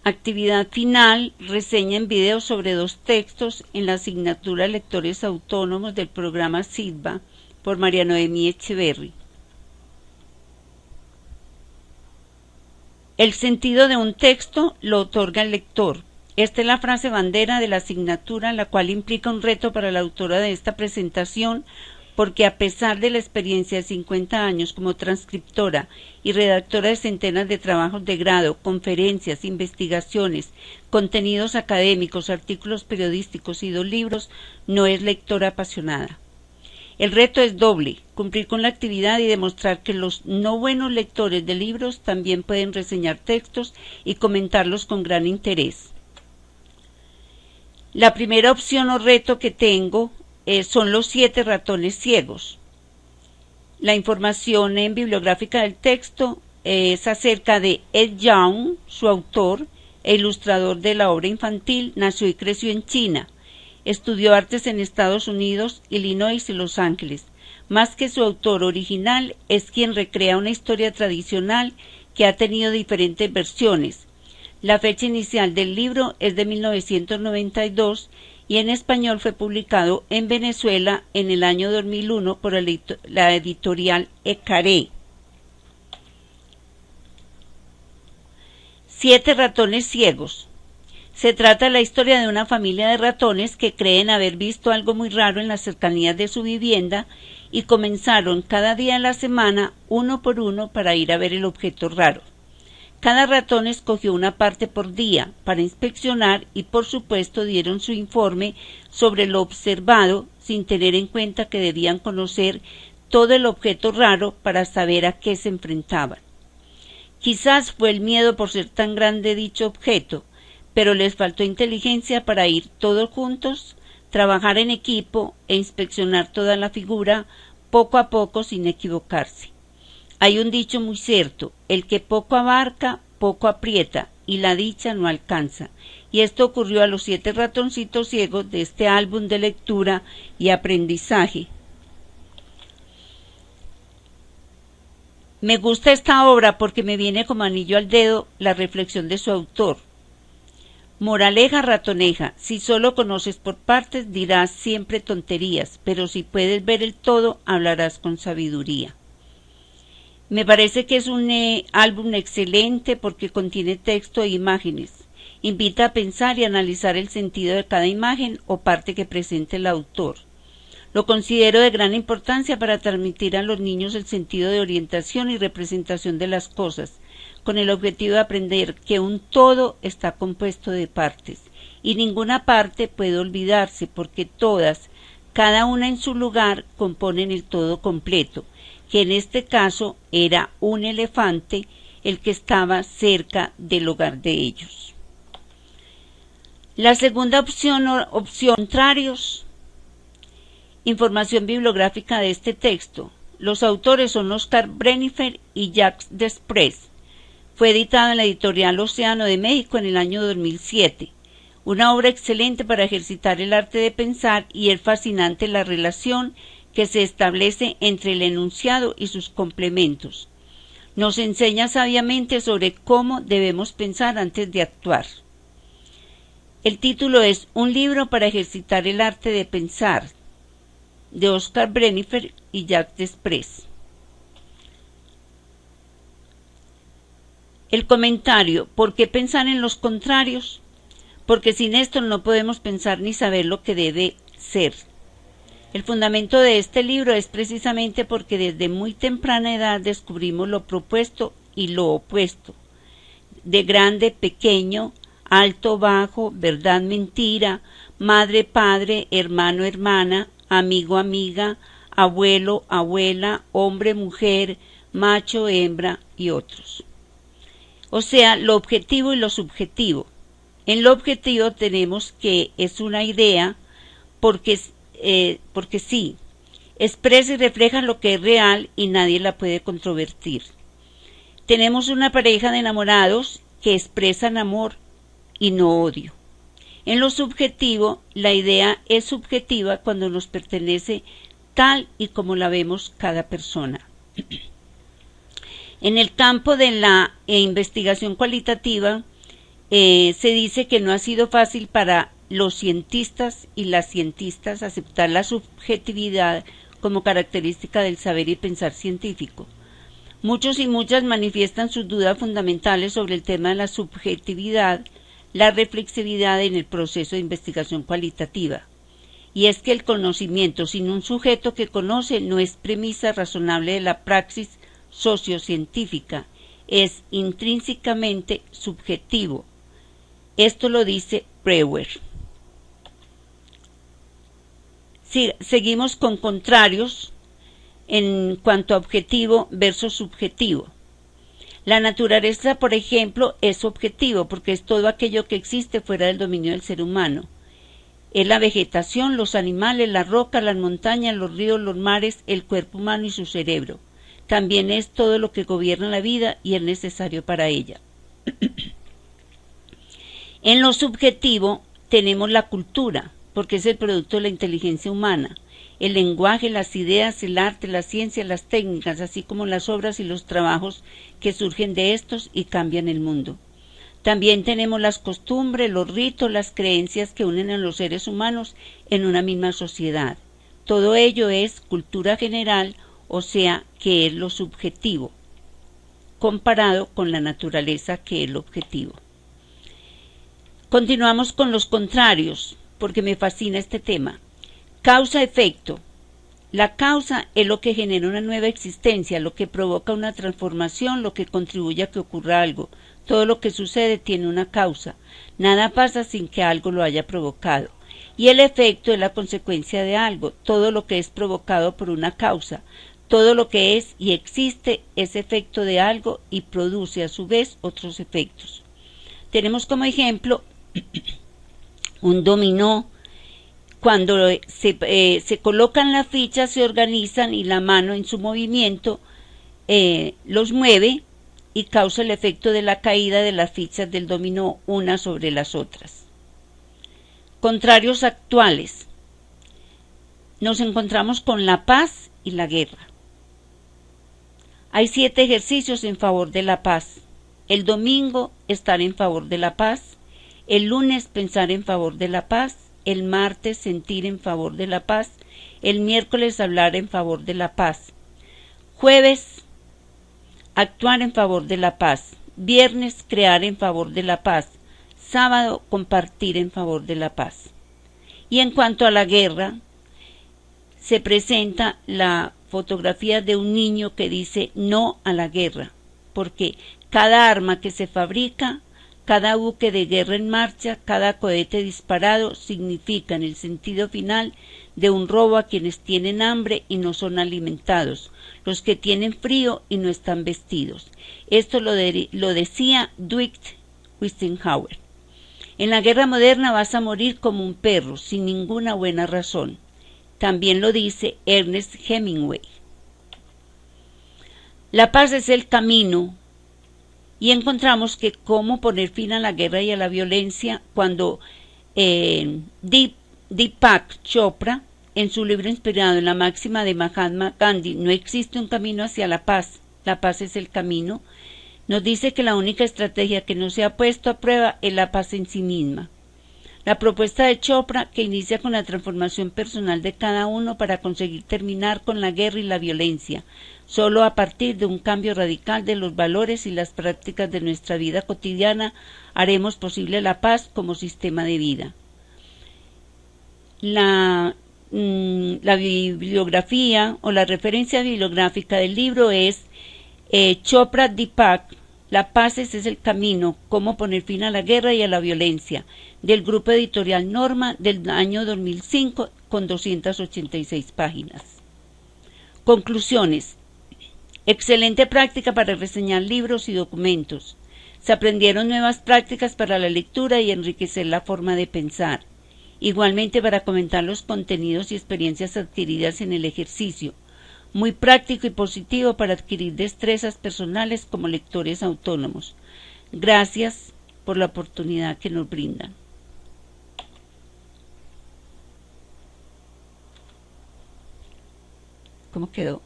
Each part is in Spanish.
Actividad final, reseña en video sobre 2 textos en la asignatura Lectores Autónomos del programa SIDBA por María Noemí Echeverry. El sentido de un texto lo otorga el lector. Esta es la frase bandera de la asignatura, la cual implica un reto para la autora de esta presentación, porque a pesar de la experiencia de 50 años como transcriptora y redactora de centenas de trabajos de grado, conferencias, investigaciones, contenidos académicos, artículos periodísticos y 2 libros, no es lectora apasionada. El reto es doble: cumplir con la actividad y demostrar que los no buenos lectores de libros también pueden reseñar textos y comentarlos con gran interés. La primera opción o reto que tengo son los 7 ratones ciegos. La información bibliográfica del texto es acerca de Ed Yong, su autor e ilustrador de la obra infantil. Nació y creció en China. Estudió artes en Estados Unidos, Illinois y Los Ángeles. Más que su autor original, es quien recrea una historia tradicional que ha tenido diferentes versiones. La fecha inicial del libro es de 1992 y en español fue publicado en Venezuela en el año 2001 por la editorial Ecaré. 7 ratones ciegos. Se trata de la historia de una familia de ratones que creen haber visto algo muy raro en las cercanías de su vivienda y comenzaron cada día de la semana, uno por uno, para ir a ver el objeto raro. Cada ratón escogió una parte por día para inspeccionar y, por supuesto, dieron su informe sobre lo observado sin tener en cuenta que debían conocer todo el objeto raro para saber a qué se enfrentaban. Quizás fue el miedo por ser tan grande dicho objeto, pero les faltó inteligencia para ir todos juntos, trabajar en equipo e inspeccionar toda la figura poco a poco sin equivocarse. Hay un dicho muy cierto: el que poco abarca, poco aprieta, y la dicha no alcanza. Y esto ocurrió a los 7 ratoncitos ciegos de este álbum de lectura y aprendizaje. Me gusta esta obra porque me viene como anillo al dedo la reflexión de su autor. Moraleja ratoneja: si solo conoces por partes, dirás siempre tonterías, pero si puedes ver el todo, hablarás con sabiduría. Me parece que es un álbum excelente porque contiene texto e imágenes. Invita a pensar y analizar el sentido de cada imagen o parte que presente el autor. Lo considero de gran importancia para transmitir a los niños el sentido de orientación y representación de las cosas, con el objetivo de aprender que un todo está compuesto de partes, y ninguna parte puede olvidarse porque todas, cada una en su lugar, componen el todo completo, que en este caso era un elefante el que estaba cerca del hogar de ellos. La segunda opción contrarios. Información bibliográfica de este texto. Los autores son Oscar Brennifer y Jacques Desprez. Fue editado en la editorial Océano de México en el año 2007. Una obra excelente para ejercitar el arte de pensar, y es fascinante la relación que se establece entre el enunciado y sus complementos. Nos enseña sabiamente sobre cómo debemos pensar antes de actuar. El título es Un libro para ejercitar el arte de pensar, de Oscar Brennifer y Jacques Desprez. El comentario: ¿por qué pensar en los contrarios? Porque sin esto no podemos pensar ni saber lo que debe ser. El fundamento de este libro es precisamente porque desde muy temprana edad descubrimos lo propuesto y lo opuesto, de grande, pequeño, alto, bajo, verdad, mentira, madre, padre, hermano, hermana, amigo, amiga, abuelo, abuela, hombre, mujer, macho, hembra y otros. O sea, lo objetivo y lo subjetivo. En lo objetivo tenemos que es una idea porque sí, expresa y refleja lo que es real y nadie la puede controvertir. Tenemos una pareja de enamorados que expresan amor y no odio. En lo subjetivo, la idea es subjetiva cuando nos pertenece tal y como la vemos cada persona. En el campo de la investigación cualitativa, Se dice que no ha sido fácil para los cientistas y las cientistas aceptar la subjetividad como característica del saber y pensar científico. Muchos y muchas manifiestan sus dudas fundamentales sobre el tema de la subjetividad, la reflexividad en el proceso de investigación cualitativa. Y es que el conocimiento sin un sujeto que conoce no es premisa razonable de la praxis sociocientífica, es intrínsecamente subjetivo. Esto lo dice Breuer. Seguimos con contrarios en cuanto a objetivo versus subjetivo. La naturaleza, por ejemplo, es objetivo porque es todo aquello que existe fuera del dominio del ser humano. Es la vegetación, los animales, la roca, las montañas, los ríos, los mares, el cuerpo humano y su cerebro. También es todo lo que gobierna la vida y es necesario para ella. En lo subjetivo tenemos la cultura, porque es el producto de la inteligencia humana, el lenguaje, las ideas, el arte, la ciencia, las técnicas, así como las obras y los trabajos que surgen de estos y cambian el mundo. También tenemos las costumbres, los ritos, las creencias que unen a los seres humanos en una misma sociedad. Todo ello es cultura general, o sea, que es lo subjetivo, comparado con la naturaleza, que es lo objetivo. Continuamos con los contrarios, porque me fascina este tema. Causa-efecto. La causa es lo que genera una nueva existencia, lo que provoca una transformación, lo que contribuye a que ocurra algo. Todo lo que sucede tiene una causa. Nada pasa sin que algo lo haya provocado. Y el efecto es la consecuencia de algo. Todo lo que es provocado por una causa. Todo lo que es y existe es efecto de algo y produce a su vez otros efectos. Tenemos como ejemplo un dominó. Cuando se colocan las fichas, se organizan y la mano en su movimiento los mueve y causa el efecto de la caída de las fichas del dominó unas sobre las otras. Contrarios actuales. Nos encontramos con la paz y la guerra. Hay 7 ejercicios en favor de la paz. El domingo, estar en favor de la paz. El lunes, pensar en favor de la paz. El martes, sentir en favor de la paz. El miércoles, hablar en favor de la paz. Jueves, actuar en favor de la paz. Viernes, crear en favor de la paz. Sábado, compartir en favor de la paz. Y en cuanto a la guerra, se presenta la fotografía de un niño que dice no a la guerra, porque cada arma que se fabrica, cada buque de guerra en marcha, cada cohete disparado significa en el sentido final de un robo a quienes tienen hambre y no son alimentados, los que tienen frío y no están vestidos. Esto lo decía Dwight Eisenhower. En la guerra moderna vas a morir como un perro, sin ninguna buena razón. También lo dice Ernest Hemingway. La paz es el camino. Y encontramos que cómo poner fin a la guerra y a la violencia cuando Deepak Chopra, en su libro inspirado en la máxima de Mahatma Gandhi, no existe un camino hacia la paz es el camino, nos dice que la única estrategia que no se ha puesto a prueba es la paz en sí misma. La propuesta de Chopra, que inicia con la transformación personal de cada uno para conseguir terminar con la guerra y la violencia, solo a partir de un cambio radical de los valores y las prácticas de nuestra vida cotidiana haremos posible la paz como sistema de vida. La bibliografía o la referencia bibliográfica del libro es Chopra Deepak, La paz es el camino, cómo poner fin a la guerra y a la violencia, del grupo editorial Norma del año 2005 con 286 páginas. Conclusiones. Excelente práctica para reseñar libros y documentos. Se aprendieron nuevas prácticas para la lectura y enriquecer la forma de pensar. Igualmente para comentar los contenidos y experiencias adquiridas en el ejercicio. Muy práctico y positivo para adquirir destrezas personales como lectores autónomos. Gracias por la oportunidad que nos brindan. ¿Cómo quedó?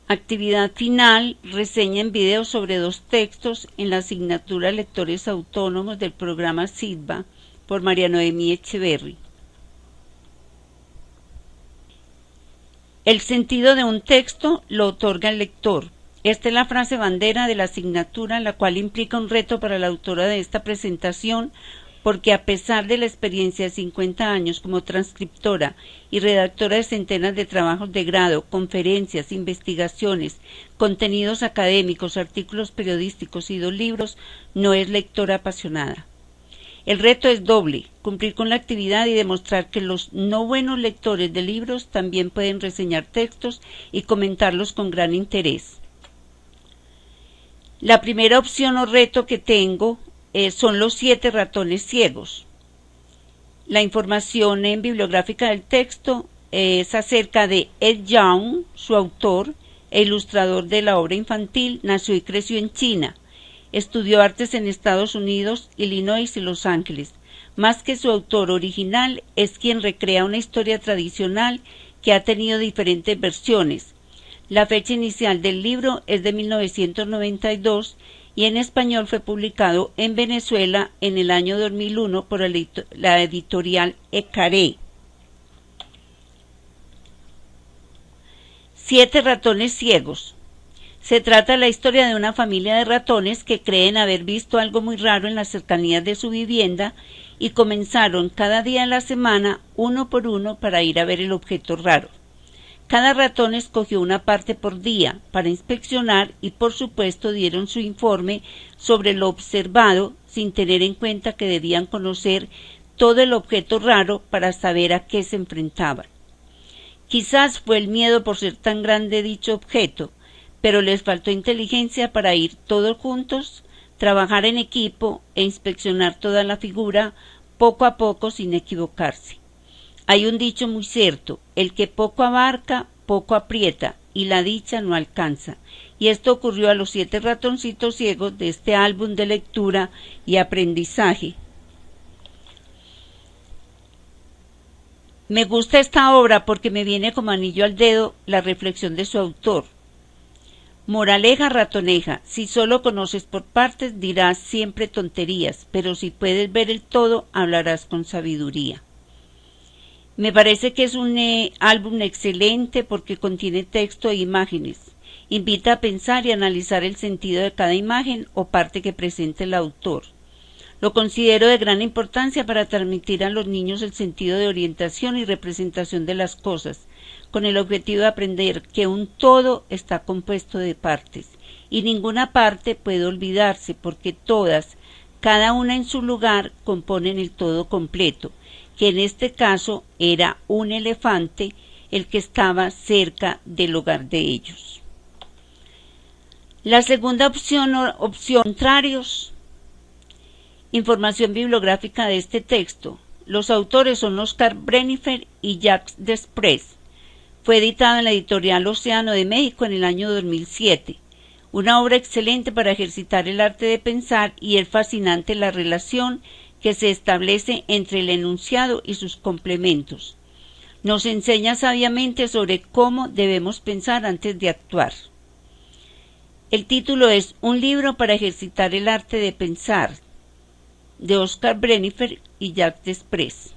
Actividad final, reseña en video sobre 2 textos en la asignatura Lectores Autónomos del programa SIDBA por María Noemí Echeverry. El sentido de un texto lo otorga el lector. Esta es la frase bandera de la asignatura, la cual implica un reto para la autora de esta presentación, porque a pesar de la experiencia de 50 años como transcriptora y redactora de centenas de trabajos de grado, conferencias, investigaciones, contenidos académicos, artículos periodísticos y 2 libros, no es lectora apasionada. El reto es doble: cumplir con la actividad y demostrar que los no buenos lectores de libros también pueden reseñar textos y comentarlos con gran interés. La primera opción o reto que tengo son los 7 ratones ciegos. La información bibliográfica del texto es acerca de Ed Yong, su autor e ilustrador de la obra infantil. Nació y creció en China. Estudió artes en Estados Unidos, Illinois y Los Ángeles. Más que su autor original, es quien recrea una historia tradicional que ha tenido diferentes versiones. La fecha inicial del libro es de 1992 y en español fue publicado en Venezuela en el año 2001 por la editorial Ecaré. 7 ratones ciegos. Se trata de la historia de una familia de ratones que creen haber visto algo muy raro en las cercanías de su vivienda y comenzaron cada día de la semana, uno por uno, para ir a ver el objeto raro. Cada ratón escogió una parte por día para inspeccionar y por supuesto dieron su informe sobre lo observado, sin tener en cuenta que debían conocer todo el objeto raro para saber a qué se enfrentaban. Quizás fue el miedo por ser tan grande dicho objeto, pero les faltó inteligencia para ir todos juntos, trabajar en equipo e inspeccionar toda la figura poco a poco sin equivocarse. Hay un dicho muy cierto: el que poco abarca, poco aprieta, y la dicha no alcanza. Y esto ocurrió a los 7 ratoncitos ciegos de este álbum de lectura y aprendizaje. Me gusta esta obra porque me viene como anillo al dedo la reflexión de su autor. Moraleja ratoneja: si solo conoces por partes, dirás siempre tonterías, pero si puedes ver el todo, hablarás con sabiduría. Me parece que es un álbum excelente porque contiene texto e imágenes. Invita a pensar y analizar el sentido de cada imagen o parte que presente el autor. Lo considero de gran importancia para transmitir a los niños el sentido de orientación y representación de las cosas, con el objetivo de aprender que un todo está compuesto de partes, y ninguna parte puede olvidarse porque todas, cada una en su lugar, componen el todo completo, que en este caso era un elefante el que estaba cerca del hogar de ellos. La segunda opción contrarios. Información bibliográfica de este texto. Los autores son Oscar Brennifer y Jacques Desprez. Fue editado en la editorial Océano de México en el año 2007. Una obra excelente para ejercitar el arte de pensar, y es fascinante la relación que se establece entre el enunciado y sus complementos. Nos enseña sabiamente sobre cómo debemos pensar antes de actuar. El título es Un libro para ejercitar el arte de pensar, de Oscar Brennifer y Jacques Desprez.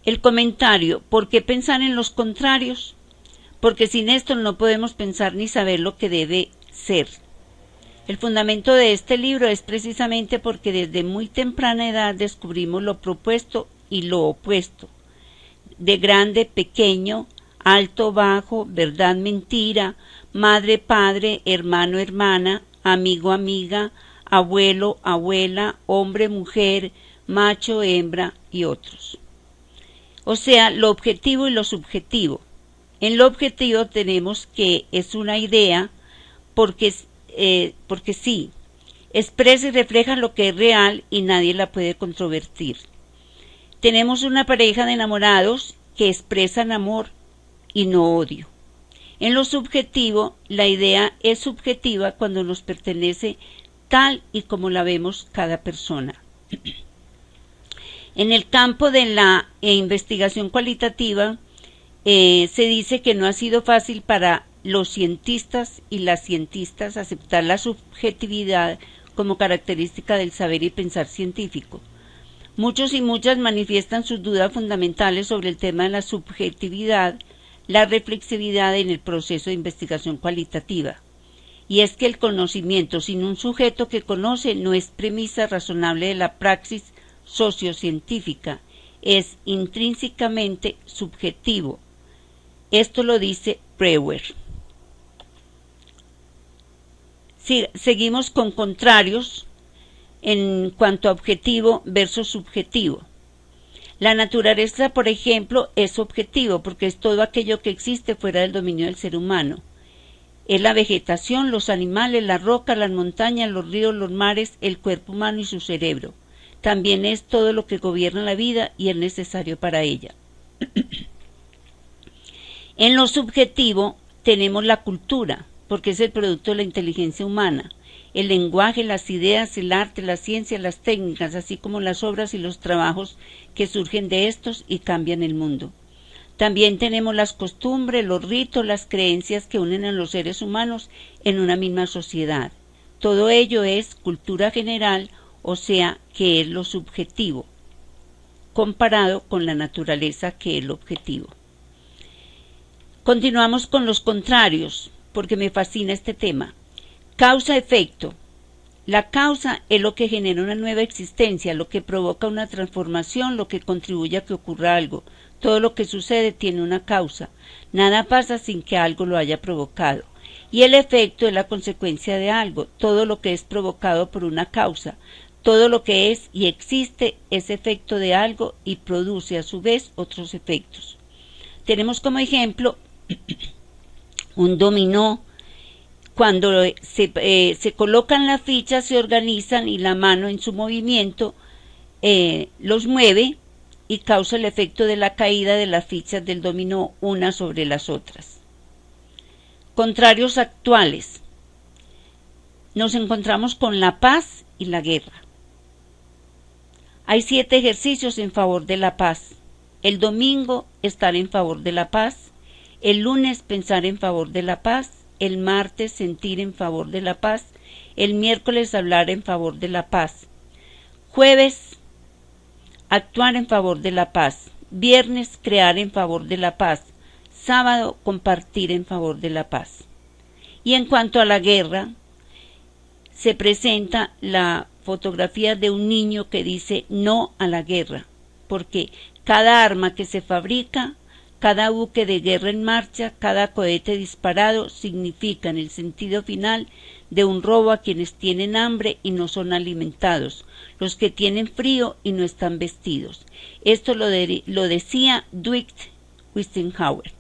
El comentario: ¿por qué pensar en los contrarios? Porque sin esto no podemos pensar ni saber lo que debe ser. El fundamento de este libro es precisamente porque desde muy temprana edad descubrimos lo propuesto y lo opuesto, de grande, pequeño, alto, bajo, verdad, mentira, madre, padre, hermano, hermana, amigo, amiga, abuelo, abuela, hombre, mujer, macho, hembra y otros. O sea, lo objetivo y lo subjetivo. En lo objetivo tenemos que es una idea porque sí, expresa y refleja lo que es real y nadie la puede controvertir. Tenemos una pareja de enamorados que expresan amor y no odio. En lo subjetivo, la idea es subjetiva cuando nos pertenece tal y como la vemos cada persona. En el campo de la investigación cualitativa, se dice que no ha sido fácil para los cientistas y las cientistas aceptar la subjetividad como característica del saber y pensar científico. Muchos y muchas manifiestan sus dudas fundamentales sobre el tema de la subjetividad, la reflexividad en el proceso de investigación cualitativa. Y es que el conocimiento sin un sujeto que conoce no es premisa razonable de la praxis sociocientífica, es intrínsecamente subjetivo. Esto lo dice Breuer. Seguimos con contrarios en cuanto a objetivo versus subjetivo. La naturaleza, por ejemplo, es objetivo porque es todo aquello que existe fuera del dominio del ser humano. Es la vegetación, los animales, las rocas, las montañas, los ríos, los mares, el cuerpo humano y su cerebro. También es todo lo que gobierna la vida y es necesario para ella. En lo subjetivo tenemos la cultura, porque es el producto de la inteligencia humana, el lenguaje, las ideas, el arte, la ciencia, las técnicas, así como las obras y los trabajos que surgen de estos y cambian el mundo. También tenemos las costumbres, los ritos, las creencias que unen a los seres humanos en una misma sociedad. Todo ello es cultura general, o sea, que es lo subjetivo, comparado con la naturaleza, que es lo objetivo. Continuamos con los contrarios, porque me fascina este tema. Causa-efecto. La causa es lo que genera una nueva existencia, lo que provoca una transformación, lo que contribuye a que ocurra algo. Todo lo que sucede tiene una causa. Nada pasa sin que algo lo haya provocado. Y el efecto es la consecuencia de algo. Todo lo que es provocado por una causa. Todo lo que es y existe es efecto de algo y produce a su vez otros efectos. Tenemos como ejemplo un dominó. Cuando se colocan las fichas, se organizan y la mano en su movimiento los mueve y causa el efecto de la caída de las fichas del dominó unas sobre las otras. Contrarios actuales. Nos encontramos con la paz y la guerra. Hay 7 ejercicios en favor de la paz. El domingo, estar en favor de la paz. El lunes, pensar en favor de la paz. El martes, sentir en favor de la paz. El miércoles, hablar en favor de la paz. Jueves, actuar en favor de la paz. Viernes, crear en favor de la paz. Sábado, compartir en favor de la paz. Y en cuanto a la guerra, se presenta la fotografía de un niño que dice no a la guerra, porque cada arma que se fabrica, cada buque de guerra en marcha, cada cohete disparado significa en el sentido final de un robo a quienes tienen hambre y no son alimentados, los que tienen frío y no están vestidos. Esto lo decía Dwight Eisenhower.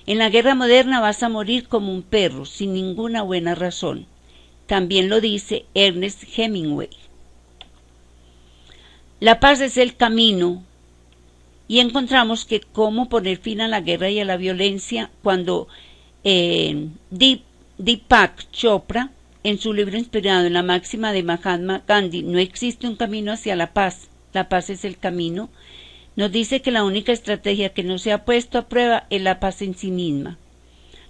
En la guerra moderna vas a morir como un perro, sin ninguna buena razón. También lo dice Ernest Hemingway. La paz es el camino. Y encontramos que cómo poner fin a la guerra y a la violencia cuando Deepak Chopra, en su libro inspirado en la máxima de Mahatma Gandhi, no existe un camino hacia la paz es el camino, nos dice que la única estrategia que no se ha puesto a prueba es la paz en sí misma.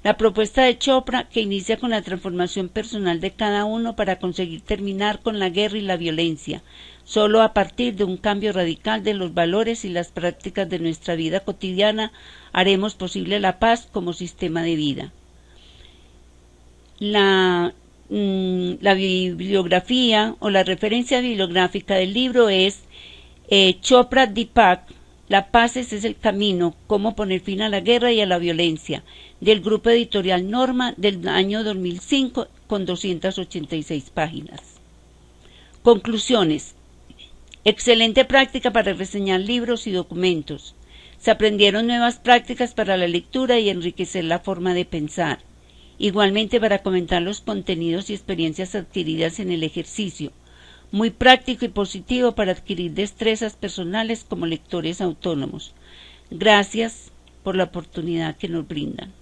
La propuesta de Chopra, que inicia con la transformación personal de cada uno para conseguir terminar con la guerra y la violencia, solo a partir de un cambio radical de los valores y las prácticas de nuestra vida cotidiana haremos posible la paz como sistema de vida. La bibliografía o la referencia bibliográfica del libro es Chopra Deepak, La paz es el camino, cómo poner fin a la guerra y a la violencia, del grupo editorial Norma del año 2005 con 286 páginas. Conclusiones. Excelente práctica para reseñar libros y documentos. Se aprendieron nuevas prácticas para la lectura y enriquecer la forma de pensar. Igualmente para comentar los contenidos y experiencias adquiridas en el ejercicio. Muy práctico y positivo para adquirir destrezas personales como lectores autónomos. Gracias por la oportunidad que nos brindan.